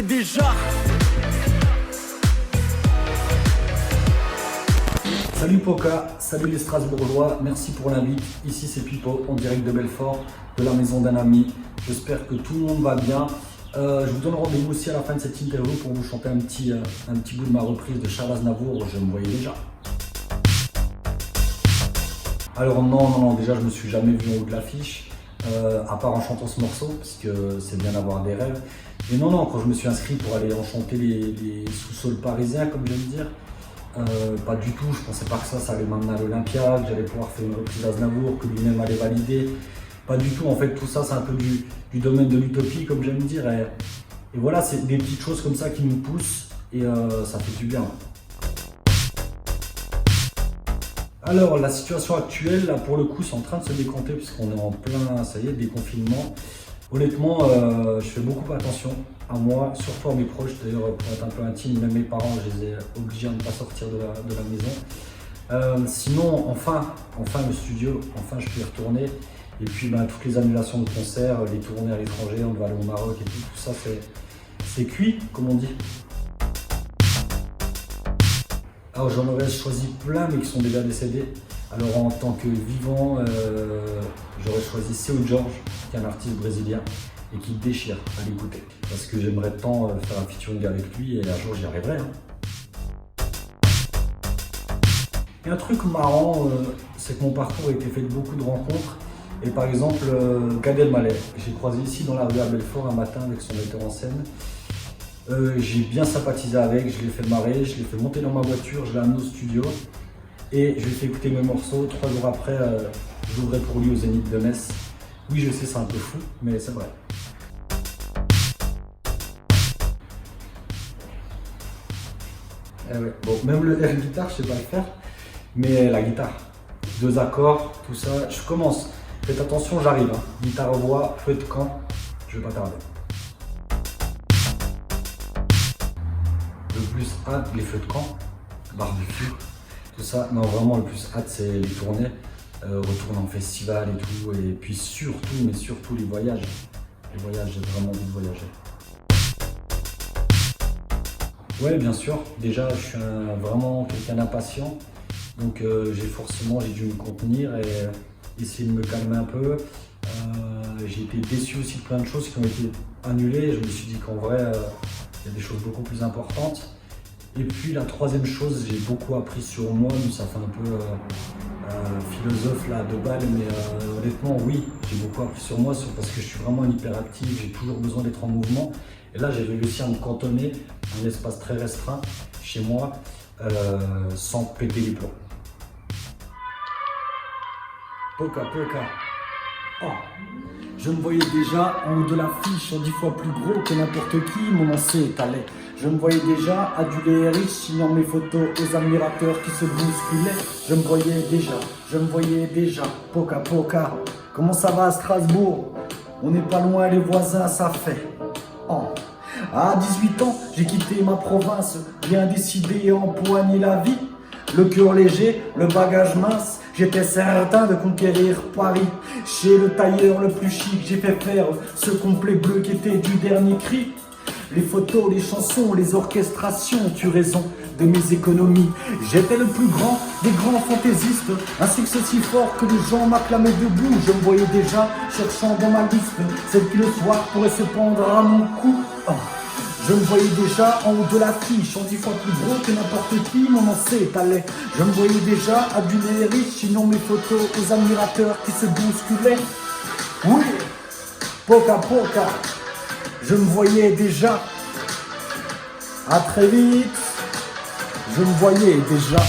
voyais déjà. Salut Poca, salut les Strasbourgeois, merci pour l'invite. Ici c'est Pipo, en direct de Belfort, de la maison d'un ami. J'espère que tout le monde va bien. Je vous donne rendez-vous aussi à la fin de cette interview pour vous chanter un petit bout de ma reprise de Charles Aznavour, Je me voyais déjà. Alors non, déjà je me suis jamais vu en haut de l'affiche, à part en chantant ce morceau, parce que c'est bien d'avoir des rêves. Et non, quand je me suis inscrit pour aller enchanter les sous-sols parisiens, comme j'aime dire, pas du tout, je pensais pas que ça allait m'amener à l'Olympia, que j'allais pouvoir faire une reprise d'Aznavour, que lui-même allait valider. Pas du tout, en fait tout ça c'est un peu du domaine de l'utopie comme j'aime dire. Et voilà, c'est des petites choses comme ça qui nous poussent et ça fait du bien. Alors la situation actuelle, là pour le coup c'est en train de se décanter puisqu'on est en plein, ça y est, déconfinement. Honnêtement, je fais beaucoup attention à moi, surtout à mes proches. D'ailleurs, pour être un peu intime, même mes parents, je les ai obligés à ne pas sortir de la maison. Sinon, enfin le studio, enfin je peux y retourner. Et puis toutes les annulations de concerts, les tournées à l'étranger, on va aller au Maroc et tout ça c'est cuit, comme on dit. Alors j'en aurais choisi plein mais qui sont déjà décédés. Alors en tant que vivant, j'aurais choisi Seu Jorge, qui est un artiste brésilien et qui déchire à l'écouter. Parce que j'aimerais tant faire un featuring avec lui et un jour j'y arriverai. Et un truc marrant, c'est que mon parcours a été fait de beaucoup de rencontres. Et par exemple, Gad Elmaleh, j'ai croisé ici dans la rue à Belfort un matin avec son metteur en scène. J'ai bien sympathisé avec, je l'ai fait marrer, je l'ai fait monter dans ma voiture, je l'ai amené au studio. Et je lui ai fait écouter mes morceaux. 3 jours après, j'ouvrais pour lui au Zénith de Metz. Oui, je sais, c'est un peu fou, mais c'est vrai. Ouais. Bon, même le air guitare, je sais pas le faire, mais la guitare, 2 accords, tout ça, je commence. Faites attention, j'arrive. Guitare voix, feu de camp, je vais pas tarder. Le plus hâte, les feux de camp, barbecue. Tout ça, non vraiment le plus hâte c'est les tournées, retourner en festival et tout, et puis surtout les voyages. Les voyages, j'ai vraiment envie de voyager. Ouais bien sûr, déjà je suis vraiment quelqu'un d'impatient, donc j'ai dû me contenir et essayer de me calmer un peu. J'ai été déçu aussi de plein de choses qui ont été annulées, je me suis dit qu'en vrai il y a des choses beaucoup plus importantes. Et puis la troisième chose, j'ai beaucoup appris sur moi, mais ça fait un peu philosophe là de balle, mais honnêtement oui, j'ai beaucoup appris sur moi parce que je suis vraiment un hyperactif, j'ai toujours besoin d'être en mouvement. Et là j'ai réussi à me cantonner dans un espace très restreint chez moi sans péter les plombs. Poca. Oh. Je me voyais déjà en haut de l'affiche, 10 fois plus gros que n'importe qui, mon nom c'est Talais. Je me voyais déjà adulé et riche, signant mes photos aux admirateurs qui se bousculaient. Je me voyais déjà, Poca. Comment ça va à Strasbourg? On n'est pas loin, les voisins, ça fait. Oh. À 18 ans, j'ai quitté ma province, bien décidé et empoigné la vie. Le cœur léger, le bagage mince, j'étais certain de conquérir Paris. Chez le tailleur le plus chic, j'ai fait faire ce complet bleu qui était du dernier cri. Les photos, les chansons, les orchestrations, tu raison de mes économies. J'étais le plus grand des grands fantaisistes, un succès si fort que les gens m'acclamaient debout. Je me voyais déjà cherchant dans ma liste celle qui le soir pourrait se pendre à mon cou. Oh. Je me voyais déjà en haut de l'affiche, 10 fois plus gros que n'importe qui, mon nom c'est Talais. Je me voyais déjà adulé et riche, signant mes photos aux admirateurs qui se bousculaient. Oui, Poca. Je me voyais déjà. À très vite. Je me voyais déjà.